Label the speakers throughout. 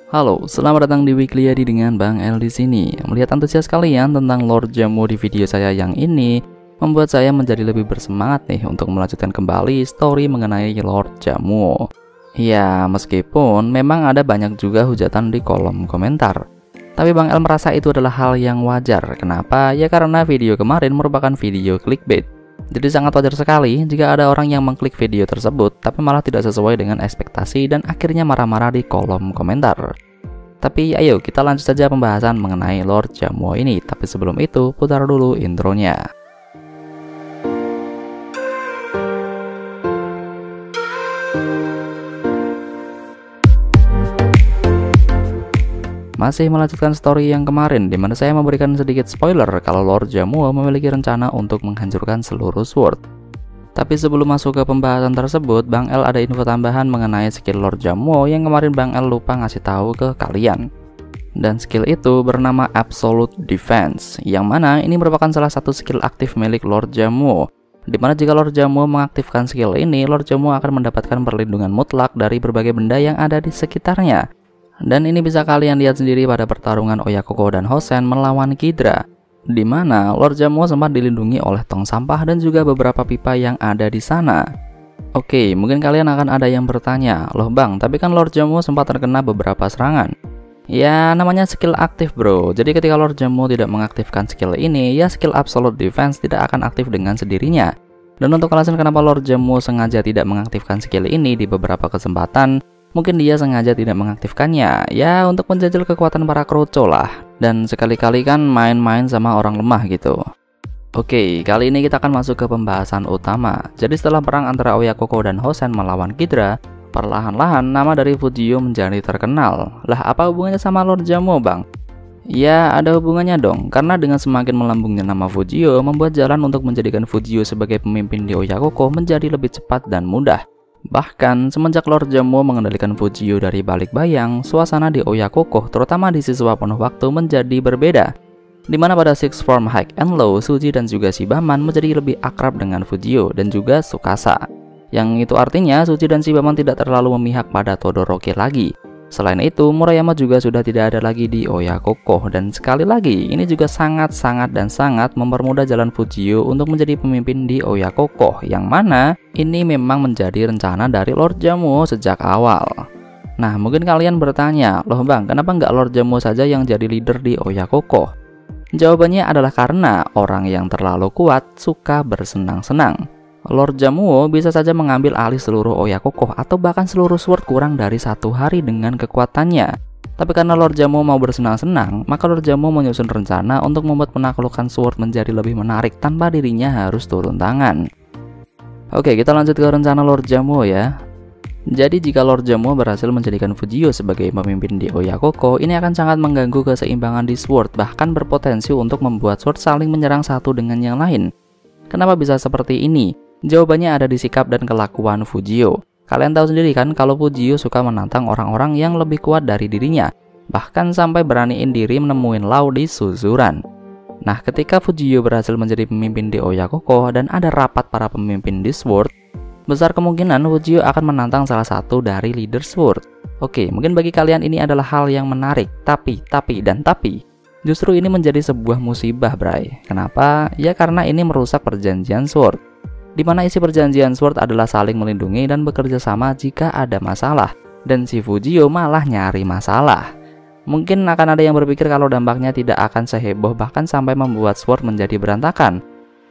Speaker 1: Halo, selamat datang di Weekly Yadi dengan Bang El di sini. Melihat antusias kalian tentang Lord Jamuo di video saya yang ini membuat saya menjadi lebih bersemangat nih untuk melanjutkan kembali story mengenai Lord Jamuo. Ya, meskipun memang ada banyak juga hujatan di kolom komentar, tapi Bang El merasa itu adalah hal yang wajar. Kenapa? Ya karena video kemarin merupakan video clickbait. Jadi sangat wajar sekali jika ada orang yang mengklik video tersebut tapi malah tidak sesuai dengan ekspektasi dan akhirnya marah-marah di kolom komentar. Tapi ayo kita lanjut saja pembahasan mengenai Lord Jamuo ini. Tapi sebelum itu putar dulu intronya. Masih melanjutkan story yang kemarin, di mana saya memberikan sedikit spoiler kalau Lord Jamuo memiliki rencana untuk menghancurkan seluruh sword. Tapi sebelum masuk ke pembahasan tersebut, Bang El ada info tambahan mengenai skill Lord Jamuo yang kemarin Bang El lupa ngasih tahu ke kalian. Dan skill itu bernama Absolute Defense, yang mana ini merupakan salah satu skill aktif milik Lord Jamuo. Dimana jika Lord Jamuo mengaktifkan skill ini, Lord Jamuo akan mendapatkan perlindungan mutlak dari berbagai benda yang ada di sekitarnya. Dan ini bisa kalian lihat sendiri pada pertarungan Oyakoko dan Hosen melawan Kidra, di mana Lord Jamuo sempat dilindungi oleh tong sampah dan juga beberapa pipa yang ada di sana. Oke, mungkin kalian akan ada yang bertanya, loh bang, tapi kan Lord Jamuo sempat terkena beberapa serangan. Ya, namanya skill aktif bro. Jadi ketika Lord Jamuo tidak mengaktifkan skill ini, ya skill Absolute Defense tidak akan aktif dengan sendirinya. Dan untuk alasan kenapa Lord Jamuo sengaja tidak mengaktifkan skill ini di beberapa kesempatan, mungkin dia sengaja tidak mengaktifkannya, ya untuk menjajal kekuatan para kroco lah. Dan sekali-kali kan main-main sama orang lemah gitu. Oke, kali ini kita akan masuk ke pembahasan utama. Jadi setelah perang antara Oyakoko dan Hosen melawan Kidra, perlahan-lahan nama dari Fujio menjadi terkenal. Lah apa hubungannya sama Lord Jamuo bang? Ya ada hubungannya dong, karena dengan semakin melambungnya nama Fujio, membuat jalan untuk menjadikan Fujio sebagai pemimpin di Oyakoko menjadi lebih cepat dan mudah. Bahkan, semenjak Lord Jamuo mengendalikan Fujio dari balik bayang, suasana di Oyakoko, terutama di siswa penuh waktu, menjadi berbeda. Dimana pada Sixth Form High and Low, Suji dan juga Shibaman menjadi lebih akrab dengan Fujio dan juga Tsukasa. Yang itu artinya Suji dan Shibaman tidak terlalu memihak pada Todoroki lagi. Selain itu, Murayama juga sudah tidak ada lagi di Oyakoko. Dan sekali lagi, ini juga sangat mempermudah jalan Fujio untuk menjadi pemimpin di Oyakoko, yang mana ini memang menjadi rencana dari Lord Jamuo sejak awal. Nah, mungkin kalian bertanya, loh bang, kenapa nggak Lord Jamuo saja yang jadi leader di Oyakoko? Jawabannya adalah karena orang yang terlalu kuat suka bersenang-senang. Lord Jamuo bisa saja mengambil alih seluruh Oyakoko atau bahkan seluruh sword kurang dari 1 hari dengan kekuatannya. Tapi karena Lord Jamuo mau bersenang-senang, maka Lord Jamuo menyusun rencana untuk membuat penaklukan sword menjadi lebih menarik tanpa dirinya harus turun tangan. Oke, kita lanjut ke rencana Lord Jamuo ya. Jadi jika Lord Jamuo berhasil menjadikan Fujio sebagai pemimpin di Oyakoko, ini akan sangat mengganggu keseimbangan di sword, bahkan berpotensi untuk membuat sword saling menyerang satu dengan yang lain. Kenapa bisa seperti ini? Jawabannya ada di sikap dan kelakuan Fujio. Kalian tahu sendiri kan kalau Fujio suka menantang orang-orang yang lebih kuat dari dirinya, bahkan sampai beraniin diri menemuin Lau di Suzuran. Nah, ketika Fujio berhasil menjadi pemimpin di Oyakoko dan ada rapat para pemimpin di Sword, besar kemungkinan Fujio akan menantang salah satu dari leader Sword. Oke, mungkin bagi kalian ini adalah hal yang menarik, tapi justru ini menjadi sebuah musibah, bray. Kenapa? Ya karena ini merusak perjanjian Sword, di mana isi perjanjian Sword adalah saling melindungi dan bekerja sama jika ada masalah. Dan si Fujio malah nyari masalah. Mungkin akan ada yang berpikir kalau dampaknya tidak akan seheboh bahkan sampai membuat Sword menjadi berantakan.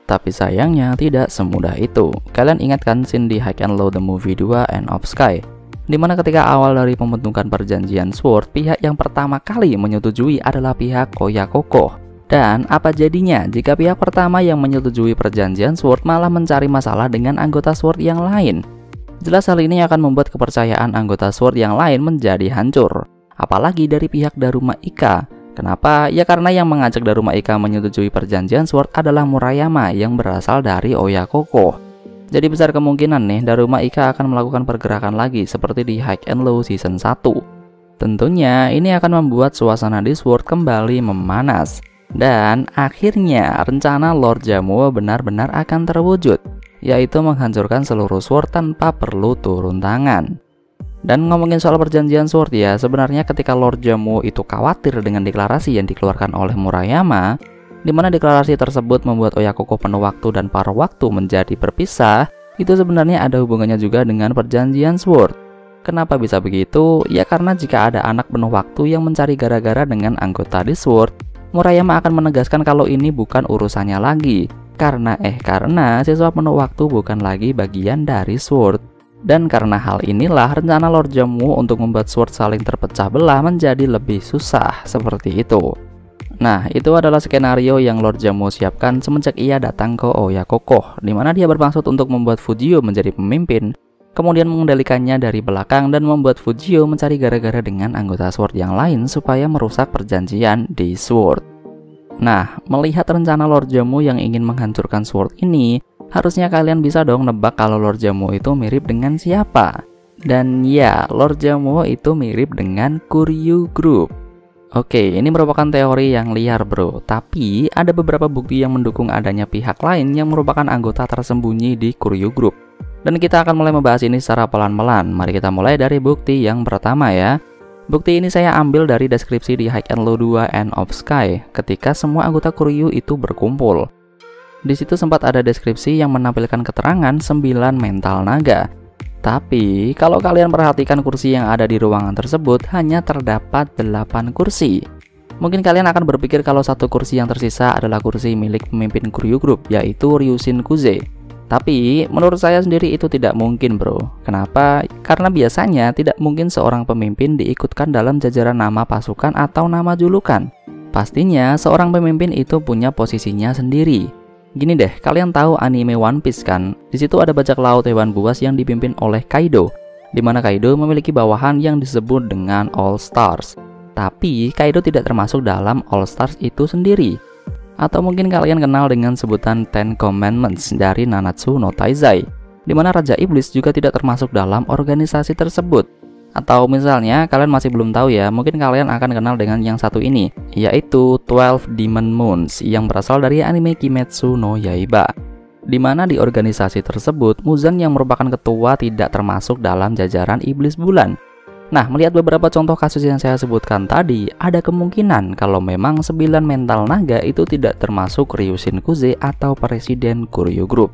Speaker 1: Tapi sayangnya tidak semudah itu. Kalian ingat kan scene di High and Low The Movie 2 End of Sky? Dimana ketika awal dari pembentukan perjanjian Sword, pihak yang pertama kali menyetujui adalah pihak Oyakoko. Dan apa jadinya jika pihak pertama yang menyetujui perjanjian Sword malah mencari masalah dengan anggota Sword yang lain? Jelas hal ini akan membuat kepercayaan anggota Sword yang lain menjadi hancur. Apalagi dari pihak Daruma Ika. Kenapa? Ya karena yang mengajak Daruma Ika menyetujui perjanjian Sword adalah Murayama yang berasal dari Oyakoko. Jadi besar kemungkinan nih Daruma Ika akan melakukan pergerakan lagi seperti di High and Low Season 1. Tentunya ini akan membuat suasana di Sword kembali memanas. Dan akhirnya rencana Lord Jamuo benar-benar akan terwujud, yaitu menghancurkan seluruh sword tanpa perlu turun tangan. Dan ngomongin soal perjanjian Sword ya, sebenarnya ketika Lord Jamuo itu khawatir dengan deklarasi yang dikeluarkan oleh Murayama, di mana deklarasi tersebut membuat Oyakoko penuh waktu dan paruh waktu menjadi berpisah, itu sebenarnya ada hubungannya juga dengan perjanjian Sword. Kenapa bisa begitu? Ya karena jika ada anak penuh waktu yang mencari gara-gara dengan anggota di Sword, Murayama akan menegaskan kalau ini bukan urusannya lagi. Karena siswa penuh waktu bukan lagi bagian dari Sword. Dan karena hal inilah rencana Lord Jamuo untuk membuat Sword saling terpecah belah menjadi lebih susah seperti itu. Nah, itu adalah skenario yang Lord Jamuo siapkan semenjak ia datang ke Oyakoko, di mana dia bermaksud untuk membuat Fujio menjadi pemimpin, kemudian mengendalikannya dari belakang dan membuat Fujio mencari gara-gara dengan anggota Sword yang lain supaya merusak perjanjian di Sword. Nah, melihat rencana Lord Jamuo yang ingin menghancurkan Sword ini, harusnya kalian bisa dong nebak kalau Lord Jamuo itu mirip dengan siapa. Dan ya, Lord Jamuo itu mirip dengan Kuryu Group. Oke, ini merupakan teori yang liar bro, tapi ada beberapa bukti yang mendukung adanya pihak lain yang merupakan anggota tersembunyi di Kuryu Group. Dan kita akan mulai membahas ini secara pelan-pelan. Mari kita mulai dari bukti yang pertama ya. Bukti ini saya ambil dari deskripsi di High and Low 2 End of Sky ketika semua anggota Kuryu itu berkumpul. Di situ sempat ada deskripsi yang menampilkan keterangan 9 mental naga. Tapi kalau kalian perhatikan kursi yang ada di ruangan tersebut hanya terdapat 8 kursi. Mungkin kalian akan berpikir kalau satu kursi yang tersisa adalah kursi milik pemimpin Kuryu Group, yaitu Ryushin Kuze. Tapi menurut saya sendiri itu tidak mungkin bro. Kenapa? Karena biasanya tidak mungkin seorang pemimpin diikutkan dalam jajaran nama pasukan atau nama julukan. Pastinya seorang pemimpin itu punya posisinya sendiri. Gini deh, kalian tahu anime One Piece kan? Di situ ada bajak laut hewan buas yang dipimpin oleh Kaido, di mana Kaido memiliki bawahan yang disebut dengan All Stars. Tapi Kaido tidak termasuk dalam All Stars itu sendiri. Atau mungkin kalian kenal dengan sebutan Ten Commandments dari Nanatsu no Taizai, di mana Raja Iblis juga tidak termasuk dalam organisasi tersebut. Atau misalnya kalian masih belum tahu ya, mungkin kalian akan kenal dengan yang satu ini, yaitu 12 Demon Moons yang berasal dari anime Kimetsu no Yaiba. Di mana di organisasi tersebut, Muzan yang merupakan ketua tidak termasuk dalam jajaran iblis bulan. Nah, melihat beberapa contoh kasus yang saya sebutkan tadi, ada kemungkinan kalau memang 9 mental naga itu tidak termasuk Ryushin Kuze atau presiden Kuryu Group.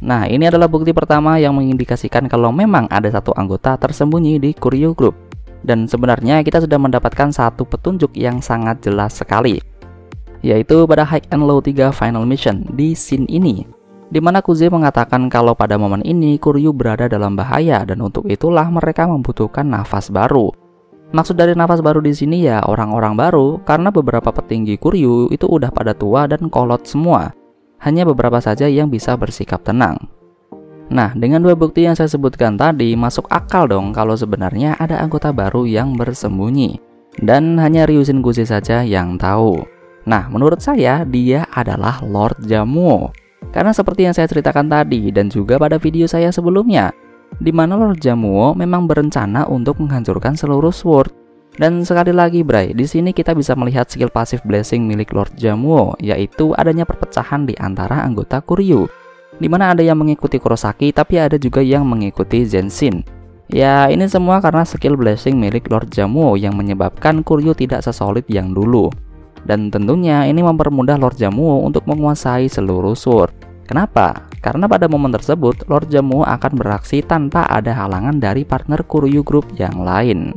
Speaker 1: Nah, ini adalah bukti pertama yang mengindikasikan kalau memang ada satu anggota tersembunyi di Kuryu Group. Dan sebenarnya kita sudah mendapatkan satu petunjuk yang sangat jelas sekali, yaitu pada High and Low 3 Final Mission di scene ini, di mana Kuze mengatakan kalau pada momen ini Kuryu berada dalam bahaya dan untuk itulah mereka membutuhkan nafas baru. Maksud dari nafas baru di sini ya orang-orang baru, karena beberapa petinggi Kuryu itu udah pada tua dan kolot semua. Hanya beberapa saja yang bisa bersikap tenang. Nah, dengan dua bukti yang saya sebutkan tadi, masuk akal dong kalau sebenarnya ada anggota baru yang bersembunyi. Dan hanya Ryushin Kuze saja yang tahu. Nah, menurut saya dia adalah Lord Jamuo. Karena seperti yang saya ceritakan tadi dan juga pada video saya sebelumnya, di mana Lord Jamuo memang berencana untuk menghancurkan seluruh Sword. Dan sekali lagi Bray, di sini kita bisa melihat skill pasif blessing milik Lord Jamuo, yaitu adanya perpecahan di antara anggota Kuryu, di mana ada yang mengikuti Kurosaki tapi ada juga yang mengikuti Zenshin. Ya, ini semua karena skill blessing milik Lord Jamuo yang menyebabkan Kuryu tidak sesolid yang dulu. Dan tentunya ini mempermudah Lord Jamuo untuk menguasai seluruh Sword. Kenapa? Karena pada momen tersebut Lord Jamuo akan beraksi tanpa ada halangan dari partner Kuryu Group yang lain.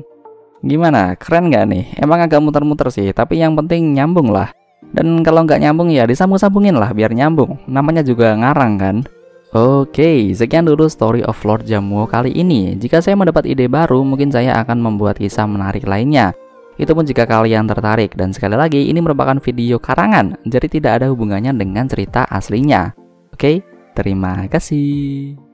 Speaker 1: Gimana? Keren gak nih? Emang agak muter-muter sih, tapi yang penting nyambung lah. Dan kalau nggak nyambung ya disambung-sambungin lah biar nyambung. Namanya juga ngarang kan? Oke, sekian dulu story of Lord Jamuo kali ini. Jika saya mendapat ide baru, mungkin saya akan membuat kisah menarik lainnya. Itu pun jika kalian tertarik. Dan sekali lagi, ini merupakan video karangan, jadi tidak ada hubungannya dengan cerita aslinya. Oke, terima kasih.